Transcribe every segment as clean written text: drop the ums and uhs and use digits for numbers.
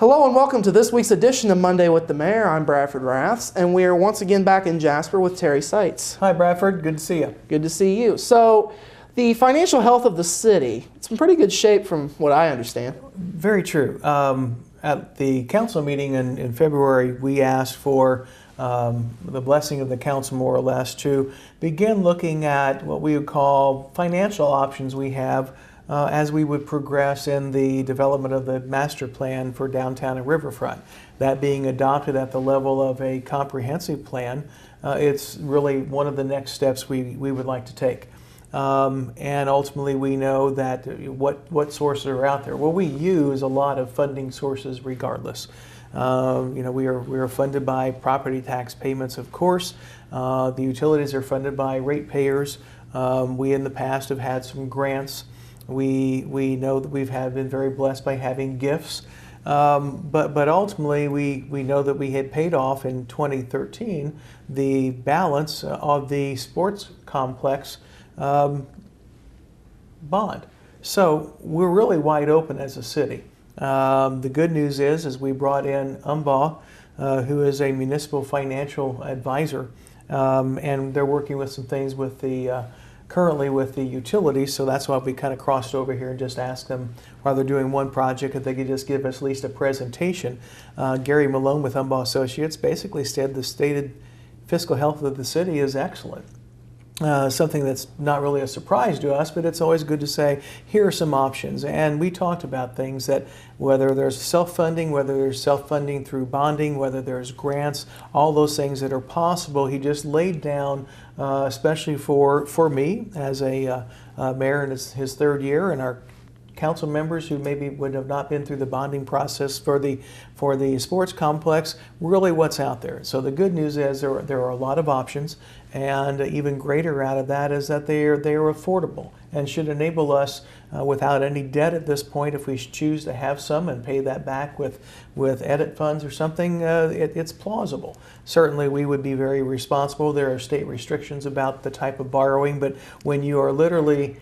Hello and welcome to this week's edition of Monday with the Mayor. I'm Bradford Raths, and we are once again back in Jasper with Terry Seitz. Hi Bradford, good to see you. Good to see you. So, the financial health of the city, it's in pretty good shape from what I understand. Very true. At the council meeting in February, we asked for the blessing of the council, more or less, to begin looking at what we would call financial options we have as we would progress in the development of the master plan for downtown and riverfront. That being adopted at the level of a comprehensive plan, it's really one of the next steps we would like to take. And ultimately we know that what sources are out there. Well, we use a lot of funding sources regardless. We are funded by property tax payments, of course. The utilities are funded by ratepayers. We in the past have had some grants. We know that we've been very blessed by having gifts, but ultimately we know that we had paid off in 2013 the balance of the sports complex bond. So we're really wide open as a city. The good news is we brought in UMBA, who is a municipal financial advisor, and they're working with some things with the currently with the utilities, so that's why we kind of crossed over here and just asked them, while they're doing one project, if they could just give us at least a presentation. Gary Malone with UMBA Associates basically said the stated fiscal health of the city is excellent. Something that's not really a surprise to us, but it's always good to say, here are some options. And we talked about things that whether there's self-funding, whether there's self-funding through bonding, whether there's grants, all those things that are possible. He just laid down, especially for me as a mayor in his third year, and our council members who maybe would have not been through the bonding process for the sports complex, really what's out there. So the good news is there are a lot of options, and even greater out of that is that they are affordable and should enable us without any debt at this point, if we choose to have some and pay that back with edit funds or something, it's plausible. Certainly we would be very responsible. There are state restrictions about the type of borrowing, but when you are literally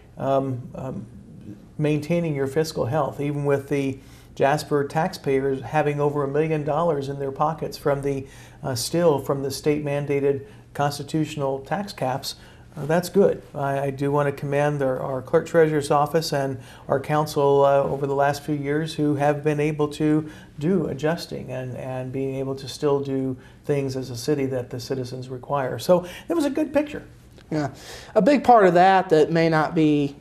maintaining your fiscal health, even with the Jasper taxpayers having over $1 million in their pockets from the state mandated constitutional tax caps, that's good. I do want to commend our clerk treasurer's office and our council over the last few years who have been able to do adjusting and being able to still do things as a city that the citizens require. So it was a good picture. Yeah, a big part of that may not be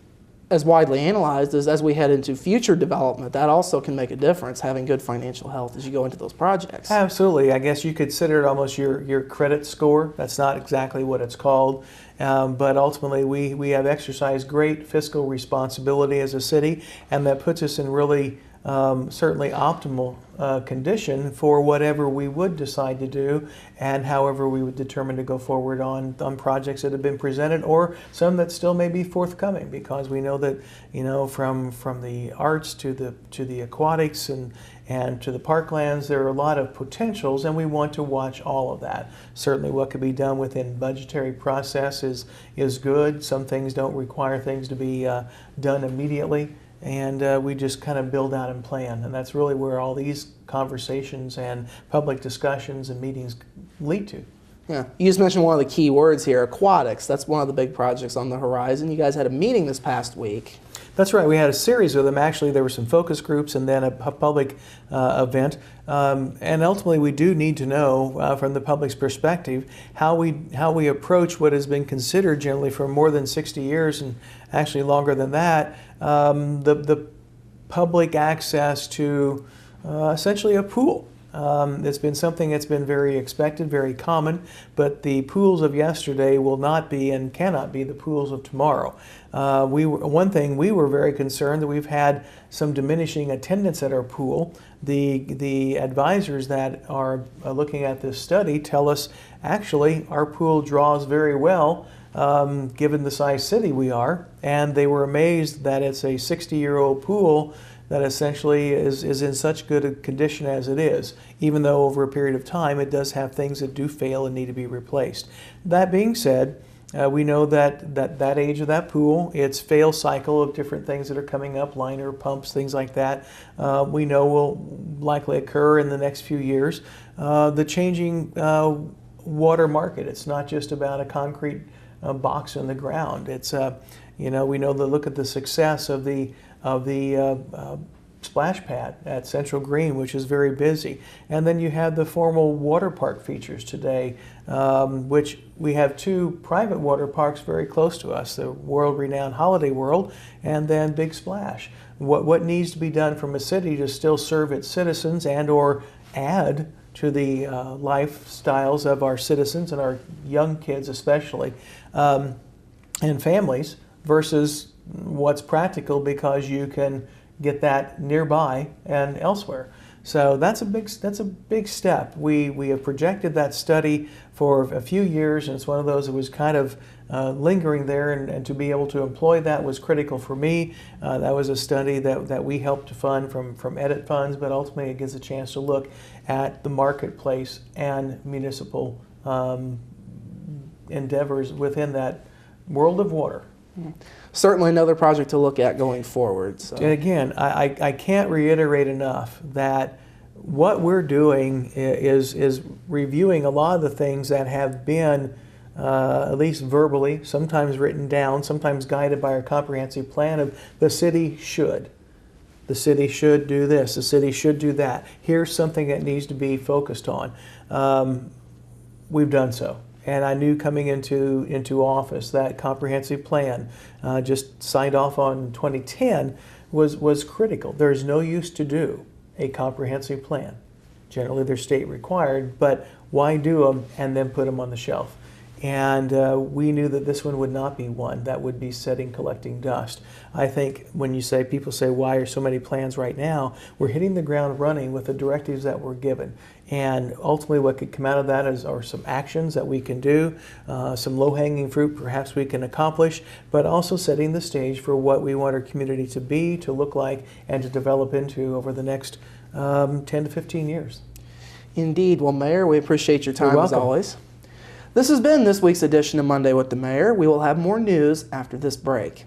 as widely analyzed is as we head into future development, that also can make a difference, having good financial health as you go into those projects. Absolutely. I guess you could consider it almost your credit score. That's not exactly what it's called. But ultimately, we have exercised great fiscal responsibility as a city, and that puts us in really certainly optimal condition for whatever we would decide to do, and however we would determine to go forward on projects that have been presented, or some that still may be forthcoming, because we know that from the arts to the aquatics and to the parklands, there are a lot of potentials, and we want to watch all of that. Certainly what could be done within budgetary process is good. Some things don't require things to be done immediately. And we just kind of build out and plan, and that's really where all these conversations and public discussions and meetings lead to. Yeah, you just mentioned one of the key words here, aquatics. That's one of the big projects on the horizon. You guys had a meeting this past week. That's right. We had a series of them. Actually, there were some focus groups and then a public event. And ultimately, we do need to know from the public's perspective how we approach what has been considered generally for more than 60 years, and actually longer than that, the public access to essentially a pool. It's been something that's been very expected, very common, but the pools of yesterday will not be and cannot be the pools of tomorrow. One thing, we were very concerned that we've had some diminishing attendance at our pool. The advisors that are looking at this study tell us actually our pool draws very well given the size city we are, and they were amazed that it's a 60-year-old pool that essentially is in such good a condition as it is, even though over a period of time it does have things that do fail and need to be replaced. That being said, we know that age of that pool, its fail cycle of different things that are coming up, liner, pumps, things like that, we know likely occur in the next few years, the changing water market. It's not just about a concrete box in the ground. It's we know that look at the success of the splash pad at Central Green, which is very busy. And then you have the formal water park features today, which we have 2 private water parks very close to us, the world-renowned Holiday World and then Big Splash. What needs to be done from a city to still serve its citizens and or add to the lifestyles of our citizens and our young kids especially, and families, versus what's practical because you can get that nearby and elsewhere. So that's a big step. We have projected that study for a few years, and it's one of those that was kind of lingering there, and to be able to employ that was critical for me. That was a study that we helped to fund from edit funds, but ultimately it gives a chance to look at the marketplace and municipal endeavors within that world of water. Certainly another project to look at going forward. So. And again, I can't reiterate enough that what we're doing is reviewing a lot of the things that have been, at least verbally, sometimes written down, sometimes guided by our comprehensive plan of the city should. The city should do this, the city should do that. Here's something that needs to be focused on. We've done so. And I knew coming into office that comprehensive plan, just signed off on 2010, was critical. There's no use to do a comprehensive plan. Generally, they're state required, but why do them and then put them on the shelf? And we knew that this one would not be one that would be sitting collecting dust. I think when people say, why are so many plans right now? We're hitting the ground running with the directives that we're given. And ultimately what could come out of that are some actions that we can do, some low-hanging fruit perhaps we can accomplish, but also setting the stage for what we want our community to be, to look like, and to develop into over the next 10 to 15 years. Indeed. Well, Mayor, we appreciate your time as always. This has been this week's edition of Monday with the Mayor. We will have more news after this break.